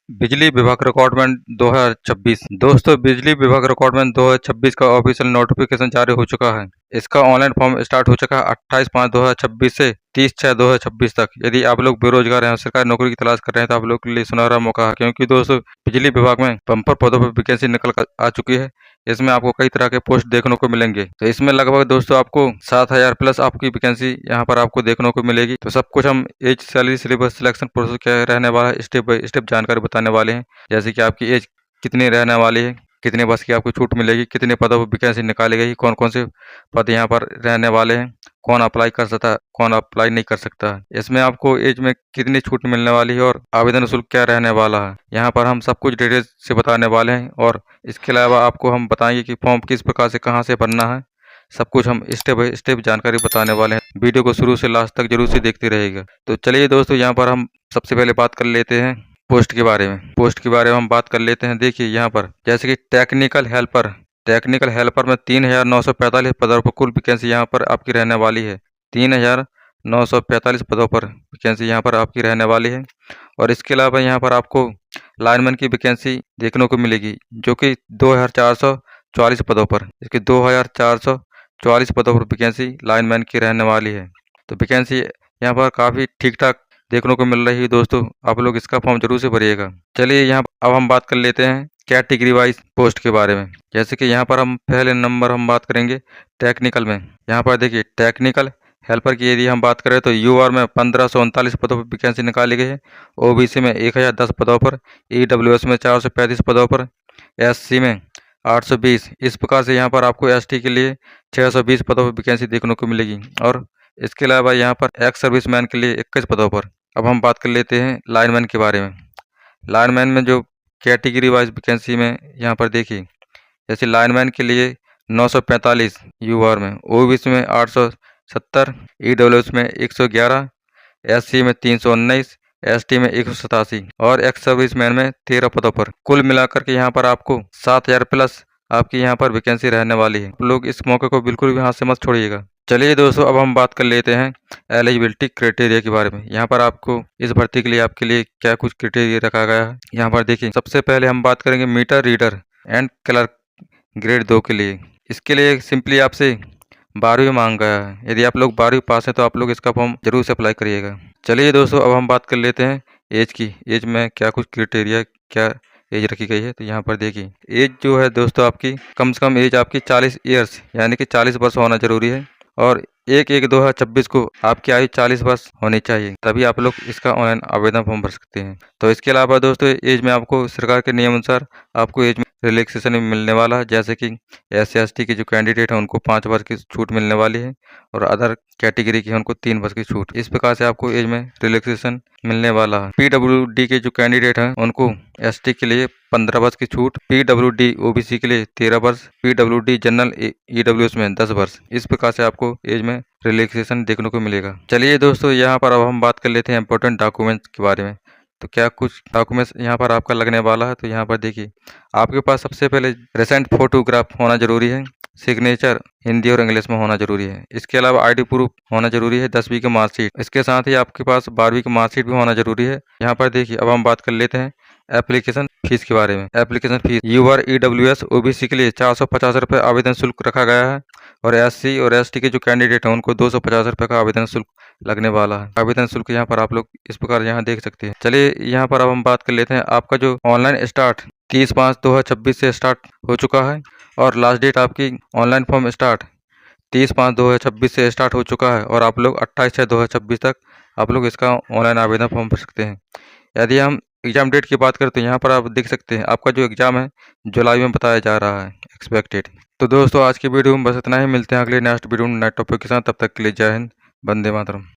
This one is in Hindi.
बिजली विभाग रिक्वायरमेंट 2026। दोस्तों, बिजली विभाग रिक्वायरमेंट 2026 का ऑफिशियल नोटिफिकेशन जारी हो चुका है। इसका ऑनलाइन फॉर्म स्टार्ट हो चुका है 28/5/2026 से 30/6/2026 तक। यदि आप लोग बेरोजगार हैं और सरकारी नौकरी की तलाश कर रहे हैं तो आप लोग के लिए सुनहरा मौका है, क्योंकि दोस्तों बिजली विभाग में बम्पर पदों पर वैकेंसी निकल कर आ चुकी है। इसमें आपको कई तरह के पोस्ट देखने को मिलेंगे। तो इसमें लगभग दोस्तों आपको 7,000 प्लस आपकी वैकेंसी यहाँ पर आपको देखने को मिलेगी। तो सब कुछ हम age, salary, syllabus, selection process क्या रहने वाला है, स्टेप बाय स्टेप जानकारी बताने वाले हैं। जैसे कि आपकी एज कितनी रहने वाली है, कितने वर्ष की आपको छूट मिलेगी, कितने पदों पर वैकेंसी निकाली गई, कौन कौन से पद यहाँ पर रहने वाले हैं, कौन अप्लाई कर सकता है, कौन अप्लाई नहीं कर सकता है, इसमें आपको एज में कितनी छूट मिलने वाली है और आवेदन शुल्क क्या रहने वाला है। यहाँ पर हम सब कुछ डिटेल से बताने वाले हैं और इसके अलावा आपको हम बताएंगे कि फॉर्म किस प्रकार से कहाँ से भरना है। सब कुछ हम स्टेप बाय स्टेप जानकारी बताने वाले हैं। वीडियो को शुरू से लास्ट तक जरूर से देखते रहेगा। तो चलिए दोस्तों, यहाँ पर हम सबसे पहले बात कर लेते हैं पोस्ट के बारे में। पोस्ट के बारे में हम बात कर लेते हैं। देखिए यहाँ पर जैसे कि टेक्निकल हेल्पर में 3,945 पदों पर कुल वैकेंसी यहाँ पर आपकी रहने वाली है। 3,945 पदों पर वैकेंसी यहाँ पर आपकी रहने वाली है। और इसके अलावा यहाँ पर आपको लाइनमैन की वैकेंसी देखने को मिलेगी, जो कि 2,444 पदों पर, इसके 2,444 पदों पर वैकेंसी लाइनमैन की रहने वाली है। तो वैकेंसी यहाँ पर काफ़ी ठीक ठाक देखने को मिल रही है दोस्तों। आप लोग इसका फॉर्म जरूर से भरिएगा। चलिए यहाँ अब हम बात कर लेते हैं कैटेगरी वाइज पोस्ट के बारे में। जैसे कि यहाँ पर हम पहले नंबर हम बात करेंगे टेक्निकल में। यहाँ पर देखिए टेक्निकल हेल्पर की यदि हम बात करें तो यूआर में 1,539 पदों पर वैकेंसी निकाली गई है। ओबीसी में 1,010 पदों पर, ईडब्ल्यूएस में 435 पदों पर, एससी में 820। इस प्रकार से यहाँ पर आपको एसटी के लिए 620 पदों पर वैकेंसी देखने को मिलेगी। और इसके अलावा यहाँ पर एक्स सर्विसमैन के लिए 21 पदों पर। अब हम बात कर लेते हैं लाइनमैन के बारे में। लाइनमैन में जो कैटेगरी वाइज वैकेंसी में यहाँ पर देखिए, जैसे लाइनमैन के लिए 945 यूआर में, ओबीसी में 870, ईडब्ल्यूएस में 111, एससी में 319, एसटी में 187 और एक्स सर्विसमैन में 13 पदों पर। कुल मिलाकर के यहाँ पर आपको 7,000 प्लस आपकी यहाँ पर वैकेंसी रहने वाली है। आप लोग इस मौके को बिल्कुल भी हाथ से मत छोड़िएगा। चलिए दोस्तों, अब हम बात कर लेते हैं एलिजिबिलिटी क्राइटेरिया के बारे में। यहाँ पर आपको इस भर्ती के लिए आपके लिए क्या कुछ क्राइटेरिया रखा गया है। यहाँ पर देखिए, सबसे पहले हम बात करेंगे meter reader and clerk grade 2 के लिए। इसके लिए सिंपली आपसे 12वीं मांग गया है। यदि आप लोग 12वीं पास हैं तो आप लोग इसका फॉर्म जरूर से अप्लाई करिएगा। चलिए दोस्तों, अब हम बात कर लेते हैं एज की। एज में क्या कुछ क्राइटेरिया, क्या एज रखी गई है। तो यहाँ पर देखिए, एज जो है दोस्तों आपकी कम से कम एज आपकी 40 ईयर्स यानी कि 40 वर्ष होना जरूरी है। और 1/1/2026 को आपकी आयु 40 वर्ष होनी चाहिए, तभी आप लोग इसका ऑनलाइन आवेदन फॉर्म भर सकते हैं। तो इसके अलावा दोस्तों एज में आपको सरकार के नियम अनुसार आपको एज में रिलैक्सेशन भी मिलने वाला है। जैसे कि SC/ST के जो कैंडिडेट हैं उनको 5 वर्ष की छूट मिलने वाली है और अदर कैटेगरी की है उनको 3 वर्ष की छूट। इस प्रकार से आपको एज में रिलैक्सेशन मिलने वाला है। PWD के जो कैंडिडेट हैं उनको ST के लिए 15 वर्ष की छूट, PWD OBC के लिए 13 वर्ष, PWD जनरल EWS में 10 वर्ष। इस प्रकार से आपको एज में रिलैक्सेशन देखने को मिलेगा। चलिए दोस्तों, यहाँ पर अब हम बात कर लेते हैं इंपॉर्टेंट डॉक्यूमेंट्स के बारे में। तो क्या कुछ डॉक्यूमेंट्स यहाँ पर आपका लगने वाला है। तो यहाँ पर देखिए, आपके पास सबसे पहले रिसेंट फोटोग्राफ होना जरूरी है। सिग्नेचर हिंदी और इंग्लिश में होना जरूरी है। इसके अलावा आईडी प्रूफ होना जरूरी है, 10वीं की मार्कशीट। इसके साथ ही आपके पास 12वीं की मार्कशीट भी होना जरूरी है। यहाँ पर देखिए, अब हम बात कर लेते हैं एप्लीकेशन फीस के बारे में। Application fees UR EWS OBC के लिए 450 रुपये आवेदन शुल्क रखा गया है और SC और ST के जो कैंडिडेट हैं उनको 250 रुपये का आवेदन शुल्क लगने वाला है। आवेदन शुल्क यहाँ पर आप लोग इस प्रकार यहाँ देख सकते हैं। चलिए यहाँ पर अब हम बात कर लेते हैं, आपका जो ऑनलाइन स्टार्ट 30/5/2026 से स्टार्ट हो चुका है और लास्ट डेट आपकी ऑनलाइन फॉर्म स्टार्ट 30/5/2026 से स्टार्ट हो चुका है और आप लोग 28/6/2026 तक आप लोग इसका ऑनलाइन आवेदन फॉर्म भर सकते हैं। यदि हम एग्जाम डेट की बात करें तो यहाँ पर आप देख सकते हैं आपका जो एग्जाम है जुलाई में बताया जा रहा है एक्सपेक्टेड। तो दोस्तों, आज की वीडियो में बस इतना ही। मिलते हैं अगले नेक्स्ट वीडियो में नए टॉपिक के साथ। तब तक के लिए जय हिंद, वंदे मातरम।